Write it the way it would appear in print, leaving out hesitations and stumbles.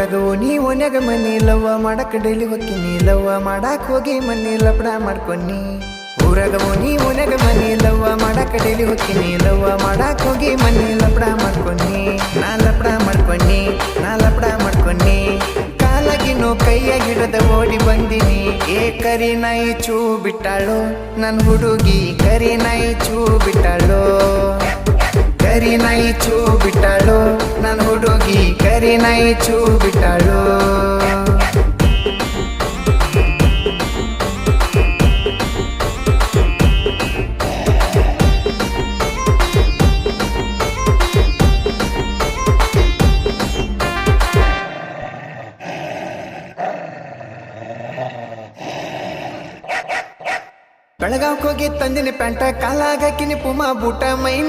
ಊರಾಗವು ನೀ ಓನ್ಯಾಗ ಮನಿ ಲವ್ವ ಮಾಡಕ್ ಡೈಲಿ ಹೊಕ್ಕಿನಿ ಲವ್ವ ಮಾಡಕ್ ಹೋಗಿ ಮನಿ ಲಪಡ ಮಾಡ್ಕೊನಿ ಊರಾಗವು ನೀ ಓನ್ಯಾಗ ಮನಿ ಲವ್ವ ಮಾಡಕ್ ಡೈಲಿ ಹೊಕ್ಕಿನಿ ಲವ್ವ ಮಾಡಕ್ ಹೋಗಿ ಮನಿ ಲಪಡ ಮಾಡ್ಕೊನಿ ನಾ ಲಪಡ ಮಾಡ್ಕೊನಿ ಕಾಲಾಗಿನೋ ಕೈಯಾಗಿಡದ ಓಡಿ ಬಂದಿನಿ ಏ ಕರಿ ನಾಯಿ ಚೂ ಬಿಟ್ಟಾಳು ನನ್ ಹುಡುಗಿ ಕರಿ ನಾಯಿ ಚೂ ಬಿಟ್ಟಾಳು ಕರಿ ನಾಯಿ ಚೂ ಬಿಟ್ಟಾಳು ನನ್ ಹುಡುಗಿ ಕರಿ ನಾಯಿ ಚೂ ಬಿಟ್ಟಾಳು ಬೆಳಗಾವ್ಕ್ ಹೋಗಿ ತಂದಿನಿ ಪ್ಯಾಂಟ ಕಾಲಾಗ ಹಾಕಿನಿ ಪುಮಾ ಬೂಟ ಮೈ